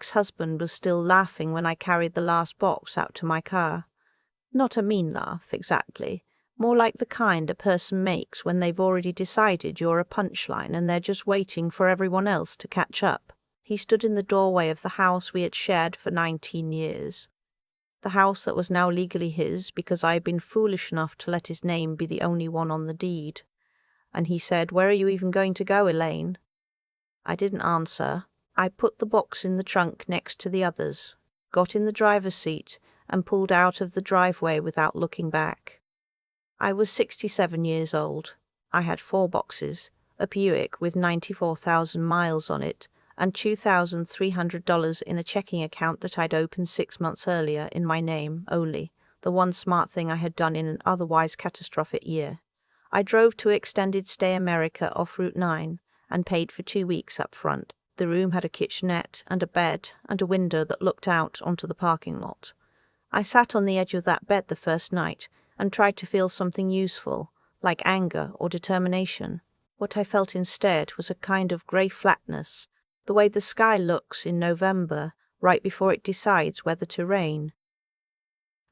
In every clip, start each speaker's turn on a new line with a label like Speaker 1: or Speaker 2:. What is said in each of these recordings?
Speaker 1: ex-husband was still laughing when I carried the last box out to my car. Not a mean laugh, exactly. More like the kind a person makes when they've already decided you're a punchline and they're just waiting for everyone else to catch up. He stood in the doorway of the house we had shared for 19 years. The house that was now legally his because I had been foolish enough to let his name be the only one on the deed. And he said, "Where are you even going to go, Elaine?" I didn't answer. I put the box in the trunk next to the others, got in the driver's seat, and pulled out of the driveway without looking back. I was 67 years old. I had 4 boxes, a Buick with 94,000 miles on it, and $2,300 in a checking account that I'd opened 6 months earlier in my name only, the one smart thing I had done in an otherwise catastrophic year. I drove to Extended Stay America off Route 9 and paid for 2 weeks up front. The room had a kitchenette and a bed and a window that looked out onto the parking lot. I sat on the edge of that bed the first night and tried to feel something useful, like anger or determination. What I felt instead was a kind of grey flatness, the way the sky looks in November, right before it decides whether to rain.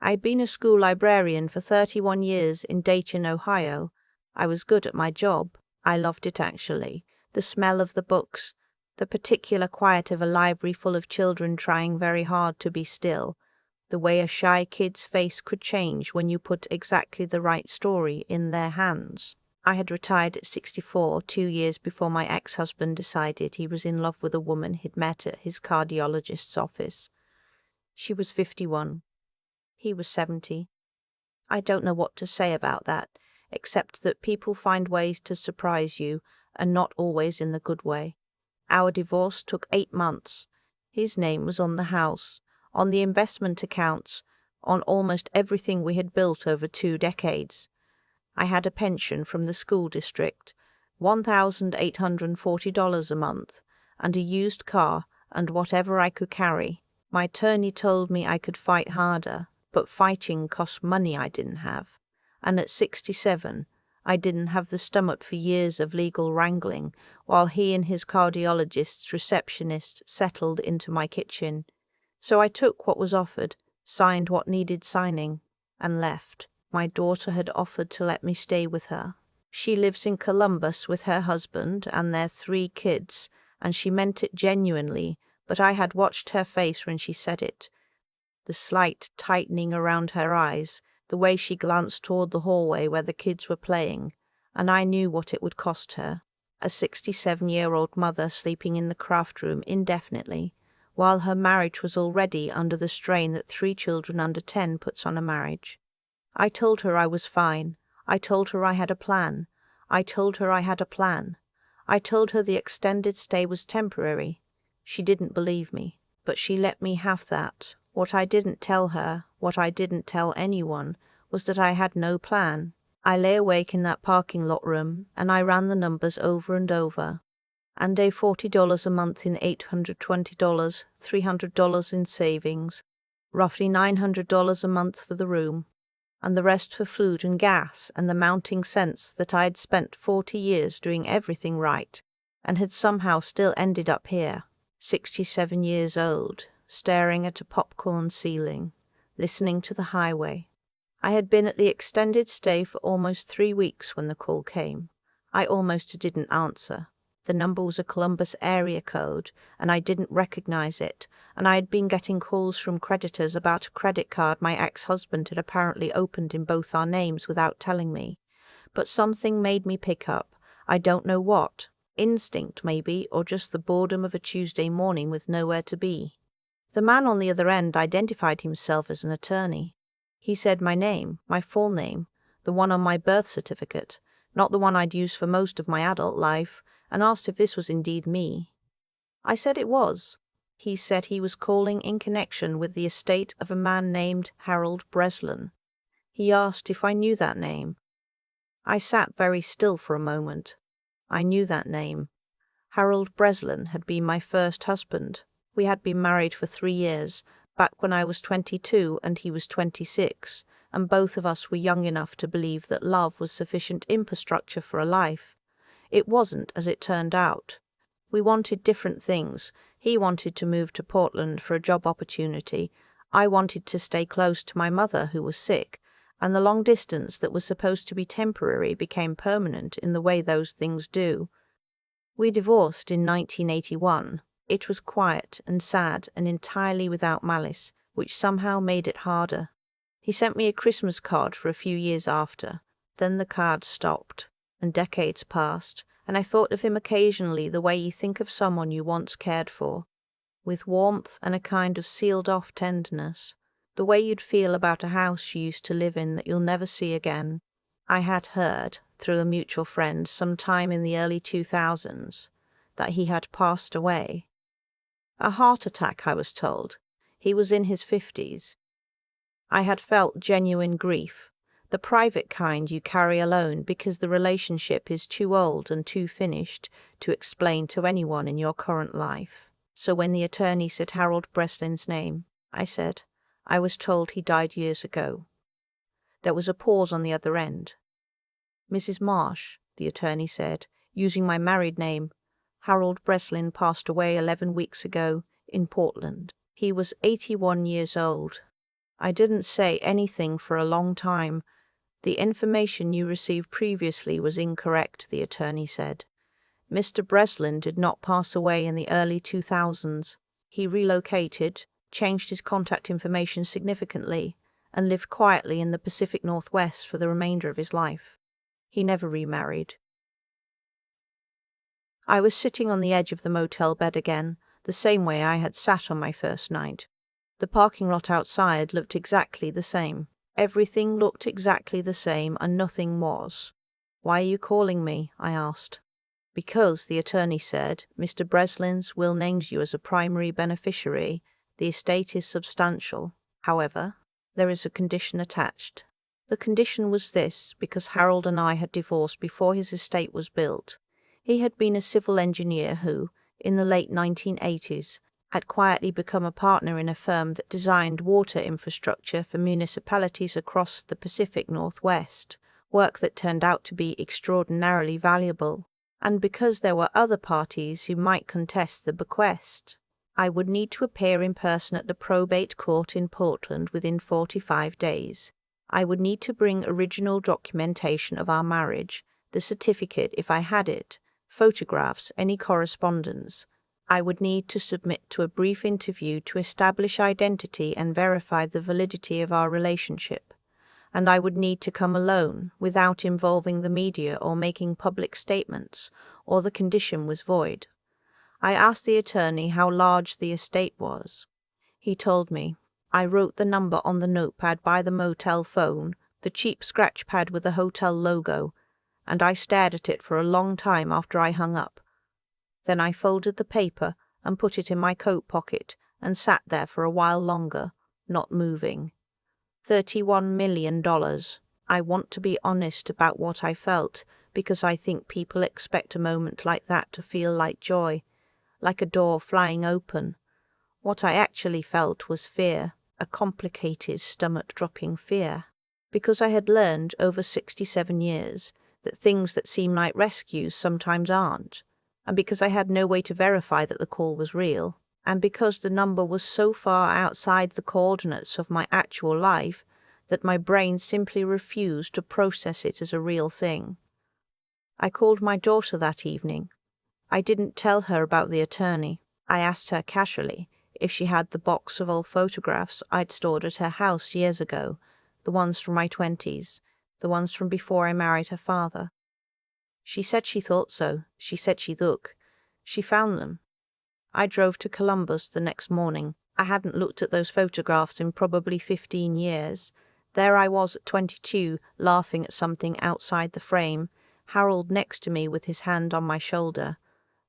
Speaker 1: I'd been a school librarian for 31 years in Dayton, Ohio. I was good at my job. I loved it, actually. The smell of the books, the particular quiet of a library full of children trying very hard to be still, the way a shy kid's face could change when you put exactly the right story in their hands. I had retired at 64, 2 years before my ex-husband decided he was in love with a woman he'd met at his cardiologist's office. She was 51. He was 70. I don't know what to say about that, except that people find ways to surprise you, and not always in the good way. Our divorce took 8 months. His name was on the house, on the investment accounts, on almost everything we had built over 2 decades. I had a pension from the school district, $1,840 a month, and a used car and whatever I could carry. My attorney told me I could fight harder, but fighting cost money I didn't have. And at 67, I didn't have the stomach for years of legal wrangling while he and his cardiologist's receptionist settled into my kitchen. So I took what was offered, signed what needed signing, and left. My daughter had offered to let me stay with her. She lives in Columbus with her husband and their 3 kids, and she meant it genuinely, but I had watched her face when she said it. The slight tightening around her eyes, the way she glanced toward the hallway where the kids were playing, and I knew what it would cost her. A 67-year-old mother sleeping in the craft room indefinitely, while her marriage was already under the strain that 3 children under 10 puts on a marriage. I told her I was fine. I told her I had a plan. I told her I had a plan. I told her the extended stay was temporary. She didn't believe me, but she let me have that. What I didn't tell her, what I didn't tell anyone, was that I had no plan. I lay awake in that parking lot room, and I ran the numbers over and over. And $40 a month in $820, $300 in savings, roughly $900 a month for the room, and the rest for food and gas, and the mounting sense that I had spent 40 years doing everything right, and had somehow still ended up here, 67 years old, staring at a popcorn ceiling, listening to the highway. I had been at the extended stay for almost 3 weeks when the call came. I almost didn't answer. The number was a Columbus area code, and I didn't recognize it, and I had been getting calls from creditors about a credit card my ex-husband had apparently opened in both our names without telling me. But something made me pick up. I don't know what. Instinct, maybe, or just the boredom of a Tuesday morning with nowhere to be. The man on the other end identified himself as an attorney. He said my name, my full name, the one on my birth certificate, not the one I'd used for most of my adult life, and asked if this was indeed me. I said it was. He said he was calling in connection with the estate of a man named Harold Breslin. He asked if I knew that name. I sat very still for a moment. I knew that name. Harold Breslin had been my first husband. We had been married for 3 years, back when I was 22 and he was 26, and both of us were young enough to believe that love was sufficient infrastructure for a life. It wasn't, as it turned out. We wanted different things. He wanted to move to Portland for a job opportunity. I wanted to stay close to my mother, who was sick, and the long distance that was supposed to be temporary became permanent in the way those things do. We divorced in 1981. It was quiet and sad and entirely without malice, which somehow made it harder. He sent me a Christmas card for a few years after. Then the card stopped, and decades passed, and I thought of him occasionally the way you think of someone you once cared for, with warmth and a kind of sealed-off tenderness, the way you'd feel about a house you used to live in that you'll never see again. I had heard, through a mutual friend sometime in the early 2000s, that he had passed away. A heart attack, I was told. He was in his 50s. I had felt genuine grief, the private kind you carry alone because the relationship is too old and too finished to explain to anyone in your current life. So when the attorney said Harold Breslin's name, I said, I was told he died years ago. There was a pause on the other end. Mrs. Marsh, the attorney said, using my married name, Harold Breslin passed away 11 weeks ago in Portland. He was 81 years old. I didn't say anything for a long time. The information you received previously was incorrect, the attorney said. Mr. Breslin did not pass away in the early 2000s. He relocated, changed his contact information significantly, and lived quietly in the Pacific Northwest for the remainder of his life. He never remarried. I was sitting on the edge of the motel bed again, the same way I had sat on my first night. The parking lot outside looked exactly the same. Everything looked exactly the same, and nothing was. Why are you calling me? I asked. Because, the attorney said, Mr. Breslin's will names you as a primary beneficiary. The estate is substantial. However, there is a condition attached. The condition was this: because Harold and I had divorced before his estate was built. He had been a civil engineer who, in the late 1980s, had quietly become a partner in a firm that designed water infrastructure for municipalities across the Pacific Northwest, work that turned out to be extraordinarily valuable. And because there were other parties who might contest the bequest, I would need to appear in person at the probate court in Portland within 45 days. I would need to bring original documentation of our marriage, the certificate if I had it, photographs, any correspondence. I would need to submit to a brief interview to establish identity and verify the validity of our relationship. And I would need to come alone, without involving the media or making public statements, or the condition was void. I asked the attorney how large the estate was. He told me. I wrote the number on the notepad by the motel phone, the cheap scratch pad with the hotel logo, and I stared at it for a long time after I hung up. Then I folded the paper and put it in my coat pocket and sat there for a while longer, not moving. $31 million. I want to be honest about what I felt, because I think people expect a moment like that to feel like joy, like a door flying open. What I actually felt was fear, a complicated, stomach-dropping fear, because I had learned over 67 years that things that seem like rescues sometimes aren't, and because I had no way to verify that the call was real, and because the number was so far outside the coordinates of my actual life that my brain simply refused to process it as a real thing. I called my daughter that evening. I didn't tell her about the attorney. I asked her casually if she had the box of old photographs I'd stored at her house years ago, the ones from my 20s, the ones from before I married her father. She said she thought so. She said she'd look. She found them. I drove to Columbus the next morning. I hadn't looked at those photographs in probably 15 years. There I was at 22, laughing at something outside the frame, Harold next to me with his hand on my shoulder.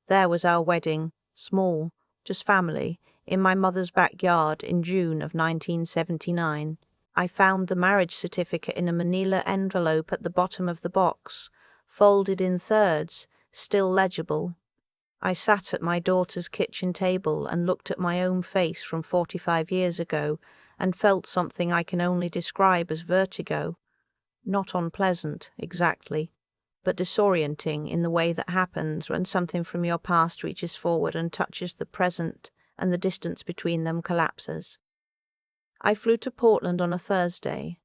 Speaker 1: There was our wedding, small, just family, in my mother's backyard in June of 1979. I found the marriage certificate in a manila envelope at the bottom of the box, folded in thirds, still legible. I sat at my daughter's kitchen table and looked at my own face from 45 years ago and felt something I can only describe as vertigo. Not unpleasant, exactly. but disorienting in the way that happens when something from your past reaches forward and touches the present and the distance between them collapses. I flew to Portland on a Thursday.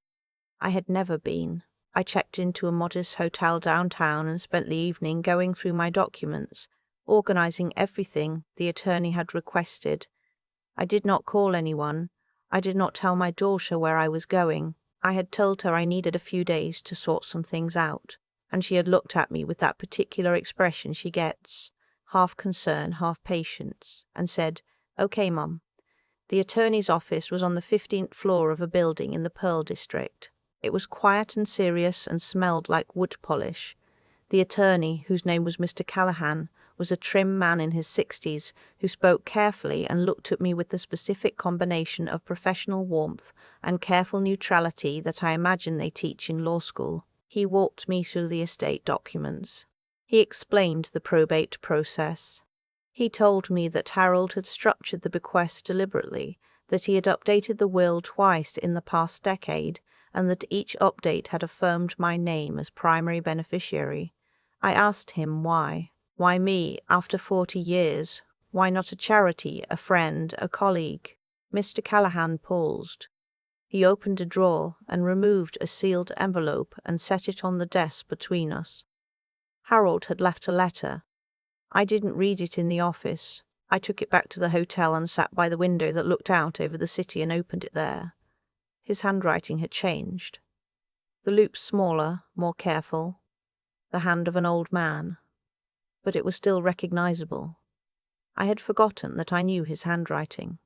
Speaker 1: I had never been. I checked into a modest hotel downtown and spent the evening going through my documents, organizing everything the attorney had requested. I did not call anyone. I did not tell my daughter where I was going. I had told her I needed a few days to sort some things out, and she had looked at me with that particular expression she gets, half concern, half patience, and said, "Okay, Mum." The attorney's office was on the 15th floor of a building in the Pearl District. It was quiet and serious and smelled like wood polish. The attorney, whose name was Mr. Callahan, was a trim man in his 60s who spoke carefully and looked at me with the specific combination of professional warmth and careful neutrality that I imagine they teach in law school. He walked me through the estate documents. He explained the probate process. He told me that Harold had structured the bequest deliberately, that he had updated the will twice in the past decade, and that each update had affirmed my name as primary beneficiary. I asked him why. Why me, after 40 years? Why not a charity, a friend, a colleague? Mr. Callahan paused. He opened a drawer and removed a sealed envelope and set it on the desk between us. Harold had left a letter. I didn't read it in the office. I took it back to the hotel and sat by the window that looked out over the city and opened it there. His handwriting had changed. The loops smaller, more careful. The hand of an old man. But it was still recognizable. I had forgotten that I knew his handwriting.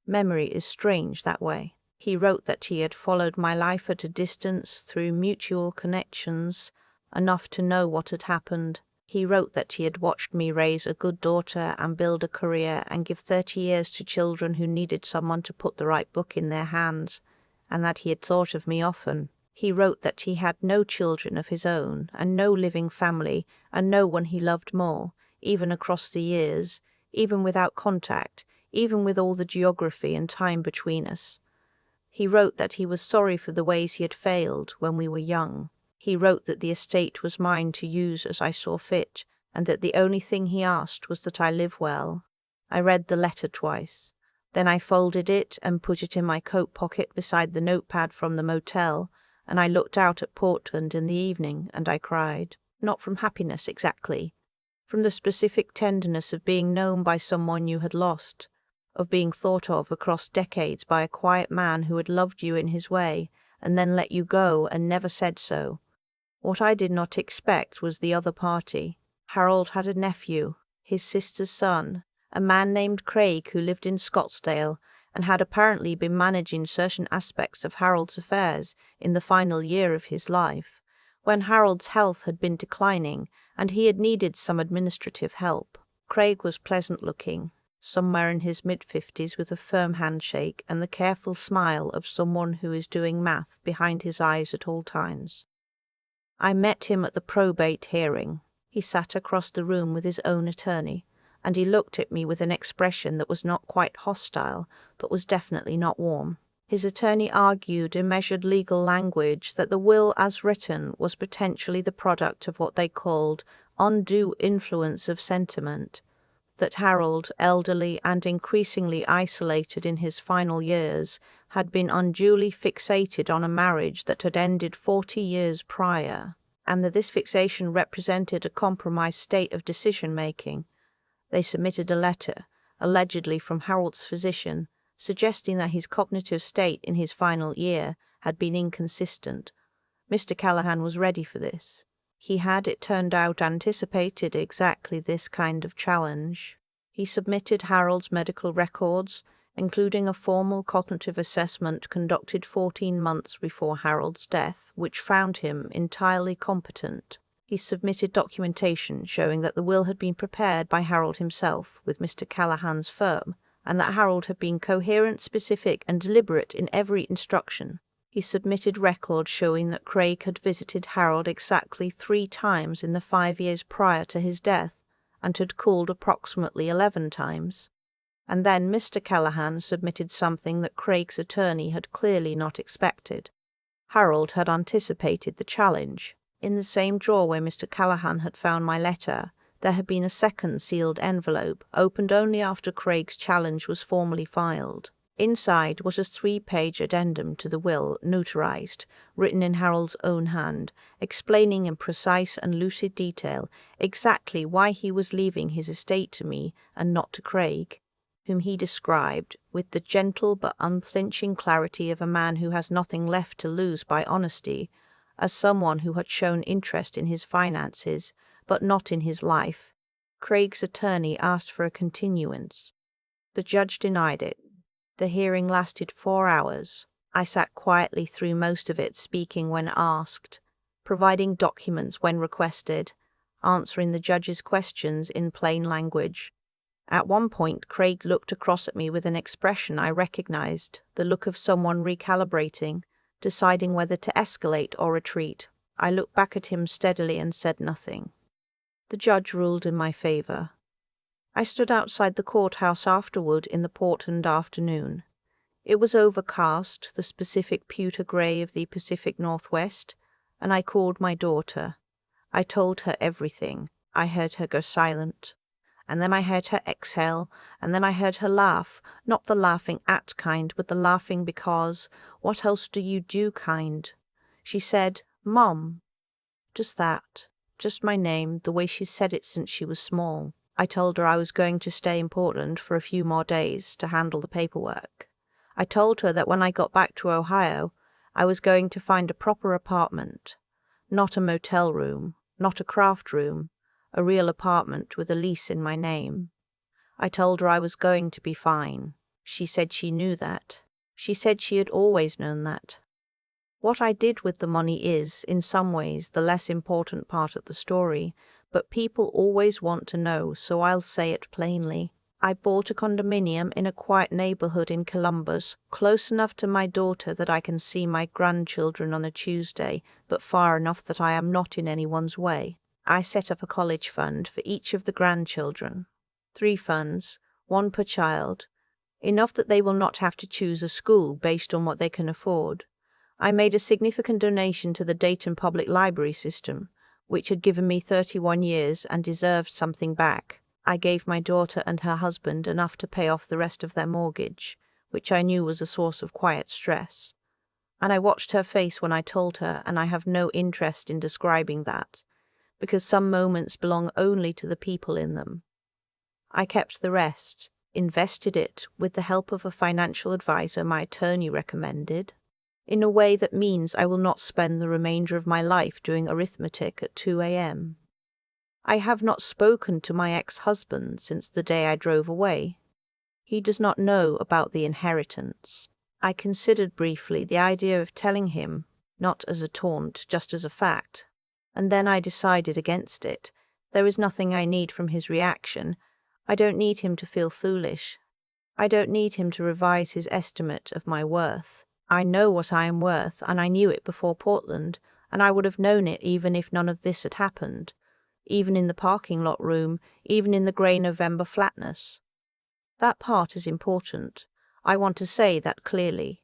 Speaker 1: Memory is strange that way. He wrote that he had followed my life at a distance through mutual connections, enough to know what had happened. He wrote that he had watched me raise a good daughter and build a career and give 30 years to children who needed someone to put the right book in their hands, and that he had thought of me often. He wrote that he had no children of his own, and no living family, and no one he loved more, even across the years, even without contact, even with all the geography and time between us. He wrote that he was sorry for the ways he had failed when we were young. He wrote that the estate was mine to use as I saw fit, and that the only thing he asked was that I live well. I read the letter twice. Then I folded it and put it in my coat pocket beside the notepad from the motel, and I looked out at Portland in the evening, and I cried. Not from happiness exactly, from the specific tenderness of being known by someone you had lost, of being thought of across decades by a quiet man who had loved you in his way, and then let you go and never said so. What I did not expect was the other party. Harold had a nephew, his sister's son, a man named Craig who lived in Scottsdale and had apparently been managing certain aspects of Harold's affairs in the final year of his life, when Harold's health had been declining and he had needed some administrative help. Craig was pleasant-looking, somewhere in his mid-50s with a firm handshake and the careful smile of someone who is doing math behind his eyes at all times. I met him at the probate hearing. He sat across the room with his own attorney, and he looked at me with an expression that was not quite hostile, but was definitely not warm. His attorney argued in measured legal language that the will as written was potentially the product of what they called undue influence of sentiment, that Harold, elderly and increasingly isolated in his final years, had been unduly fixated on a marriage that had ended 40 years prior, and that this fixation represented a compromised state of decision-making. They submitted a letter, allegedly from Harold's physician, suggesting that his cognitive state in his final year had been inconsistent. Mr. Callahan was ready for this. He had, it turned out, anticipated exactly this kind of challenge. He submitted Harold's medical records, including a formal cognitive assessment conducted 14 months before Harold's death, which found him entirely competent. He submitted documentation showing that the will had been prepared by Harold himself with Mr. Callahan's firm, and that Harold had been coherent, specific, and deliberate in every instruction. He submitted records showing that Craig had visited Harold exactly 3 times in the 5 years prior to his death, and had called approximately 11 times. And then Mr. Callahan submitted something that Craig's attorney had clearly not expected. Harold had anticipated the challenge. In the same drawer where Mr. Callahan had found my letter, there had been a second sealed envelope, opened only after Craig's challenge was formally filed. Inside was a 3-page addendum to the will, notarized, written in Harold's own hand, explaining in precise and lucid detail exactly why he was leaving his estate to me and not to Craig, whom he described, with the gentle but unflinching clarity of a man who has nothing left to lose by honesty, as someone who had shown interest in his finances, but not in his life. Craig's attorney asked for a continuance. The judge denied it. The hearing lasted 4 hours. I sat quietly through most of it, speaking when asked, providing documents when requested, answering the judge's questions in plain language. At one point, Craig looked across at me with an expression I recognized, the look of someone recalibrating, deciding whether to escalate or retreat. I looked back at him steadily and said nothing. The judge ruled in my favor. I stood outside the courthouse afterward in the Portland afternoon. It was overcast, the specific pewter gray of the Pacific Northwest, and I called my daughter. I told her everything. I heard her go silent. And then I heard her exhale, and then I heard her laugh, not the laughing at kind, but the laughing because, what else do you do kind. She said, "Mom." Just that. Just my name, the way she's said it since she was small. I told her I was going to stay in Portland for a few more days to handle the paperwork. I told her that when I got back to Ohio, I was going to find a proper apartment. Not a motel room, not a craft room, a real apartment with a lease in my name. I told her I was going to be fine. She said she knew that. She said she had always known that. What I did with the money is, in some ways, the less important part of the story, but people always want to know, so I'll say it plainly. I bought a condominium in a quiet neighborhood in Columbus, close enough to my daughter that I can see my grandchildren on a Tuesday, but far enough that I am not in anyone's way. I set up a college fund for each of the grandchildren. 3 funds, 1 per child, enough that they will not have to choose a school based on what they can afford. I made a significant donation to the Dayton Public Library system, which had given me 31 years and deserved something back. I gave my daughter and her husband enough to pay off the rest of their mortgage, which I knew was a source of quiet stress. And I watched her face when I told her, and I have no interest in describing that, because some moments belong only to the people in them. I kept the rest, invested it, with the help of a financial advisor my attorney recommended, in a way that means I will not spend the remainder of my life doing arithmetic at 2 a.m. I have not spoken to my ex-husband since the day I drove away. He does not know about the inheritance. I considered briefly the idea of telling him, not as a taunt, just as a fact, and then I decided against it. There is nothing I need from his reaction. I don't need him to feel foolish. I don't need him to revise his estimate of my worth. I know what I am worth, and I knew it before Portland, and I would have known it even if none of this had happened, even in the parking lot room, even in the grey November flatness. That part is important. I want to say that clearly.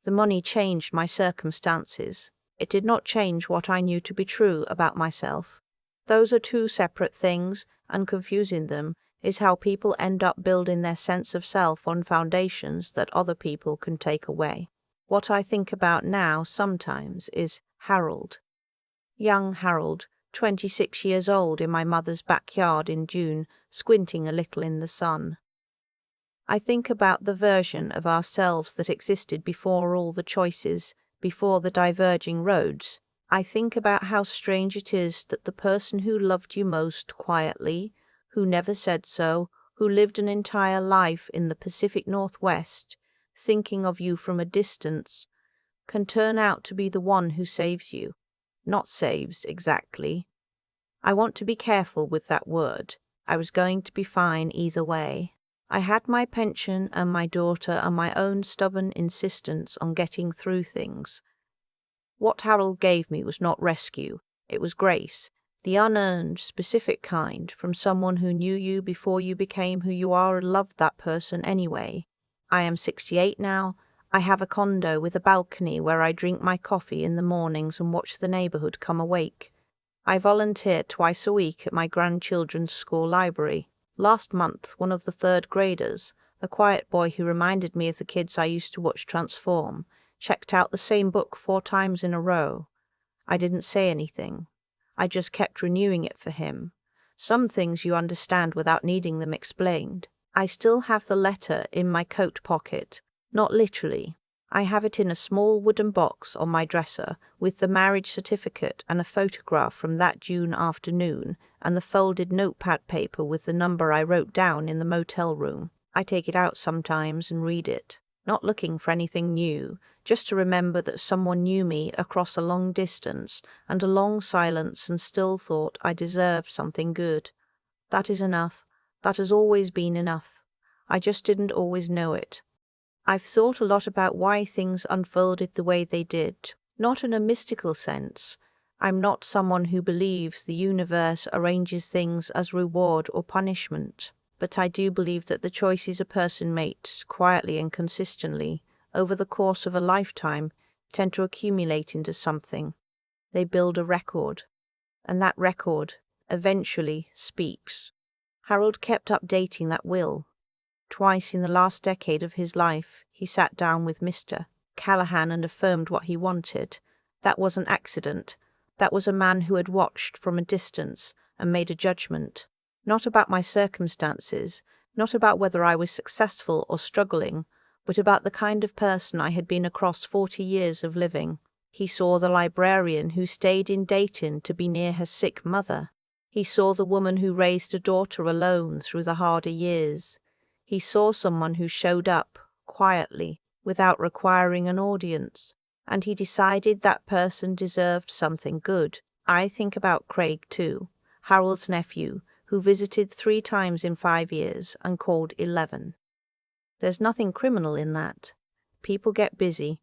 Speaker 1: The money changed my circumstances. It did not change what I knew to be true about myself. Those are 2 separate things, and confusing them is how people end up building their sense of self on foundations that other people can take away. What I think about now sometimes is Harold. Young Harold, 26 years old, in my mother's backyard in June, squinting a little in the sun. I think about the version of ourselves that existed before all the choices, before the diverging roads. I think about how strange it is that the person who loved you most quietly, who never said so, who lived an entire life in the Pacific Northwest, thinking of you from a distance, can turn out to be the one who saves you. Not saves, exactly. I want to be careful with that word. I was going to be fine either way. I had my pension and my daughter and my own stubborn insistence on getting through things. What Harold gave me was not rescue, it was grace, the unearned, specific kind, from someone who knew you before you became who you are and loved that person anyway. I am 68 now. I have a condo with a balcony where I drink my coffee in the mornings and watch the neighborhood come awake. I volunteer twice a week at my grandchildren's school library. Last month, one of the third graders, a quiet boy who reminded me of the kids I used to watch transform, checked out the same book 4 times in a row. I didn't say anything. I just kept renewing it for him. Some things you understand without needing them explained. I still have the letter in my coat pocket. Not literally. I have it in a small wooden box on my dresser with the marriage certificate and a photograph from that June afternoon and the folded notepad paper with the number I wrote down in the motel room. I take it out sometimes and read it, not looking for anything new, just to remember that someone knew me across a long distance and a long silence and still thought I deserved something good. That is enough. That has always been enough. I just didn't always know it. I've thought a lot about why things unfolded the way they did, not in a mystical sense. I'm not someone who believes the universe arranges things as reward or punishment, but I do believe that the choices a person makes, quietly and consistently, over the course of a lifetime, tend to accumulate into something. They build a record, and that record, eventually, speaks. Harold kept updating that will. Twice in the last decade of his life, he sat down with Mr. Callahan and affirmed what he wanted. That was an accident. That was a man who had watched from a distance and made a judgment. Not about my circumstances, not about whether I was successful or struggling, but about the kind of person I had been across 40 years of living. He saw the librarian who stayed in Dayton to be near her sick mother. He saw the woman who raised a daughter alone through the harder years. He saw someone who showed up, quietly, without requiring an audience, and he decided that person deserved something good. I think about Craig, too, Harold's nephew, who visited 3 times in 5 years and called 11. There's nothing criminal in that. People get busy,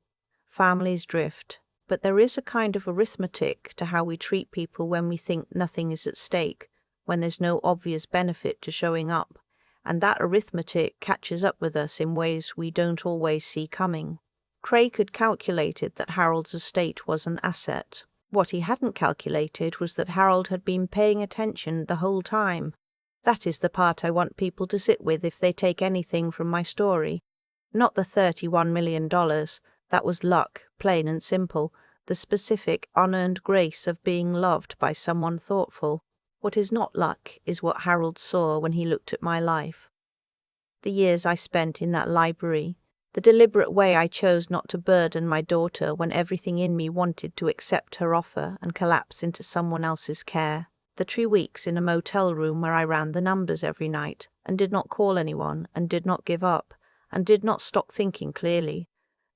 Speaker 1: families drift, but there is a kind of arithmetic to how we treat people when we think nothing is at stake, when there's no obvious benefit to showing up. And that arithmetic catches up with us in ways we don't always see coming. Craig had calculated that Harold's estate was an asset. What he hadn't calculated was that Harold had been paying attention the whole time. That is the part I want people to sit with if they take anything from my story. Not the $31 million. That was luck, plain and simple, the specific, unearned grace of being loved by someone thoughtful. What is not luck is what Harold saw when he looked at my life. The years I spent in that library, the deliberate way I chose not to burden my daughter when everything in me wanted to accept her offer and collapse into someone else's care, the 3 weeks in a motel room where I ran the numbers every night and did not call anyone and did not give up and did not stop thinking clearly.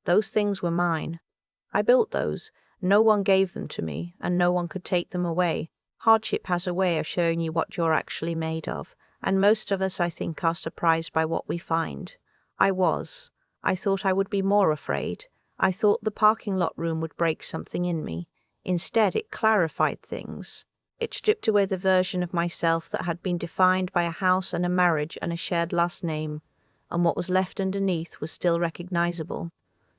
Speaker 1: Those things were mine. I built those. No one gave them to me, and no one could take them away. Hardship has a way of showing you what you're actually made of, and most of us, I think, are surprised by what we find. I was. I thought I would be more afraid. I thought the parking lot room would break something in me. Instead, it clarified things. It stripped away the version of myself that had been defined by a house and a marriage and a shared last name, and what was left underneath was still recognizable,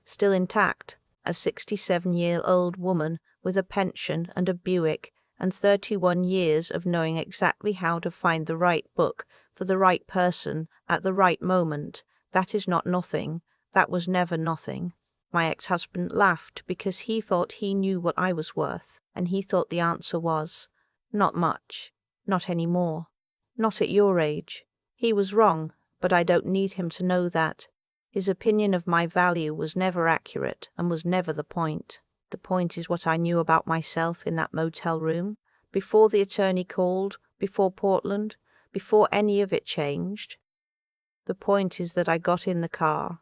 Speaker 1: still intact, a 67-year-old woman with a pension and a Buick and 31 years of knowing exactly how to find the right book for the right person at the right moment. That is not nothing. That was never nothing. My ex-husband laughed because he thought he knew what I was worth, and he thought the answer was, not much, not any more, not at your age. He was wrong, but I don't need him to know that. His opinion of my value was never accurate and was never the point. The point is what I knew about myself in that motel room, before the attorney called, before Portland, before any of it changed. The point is that I got in the car,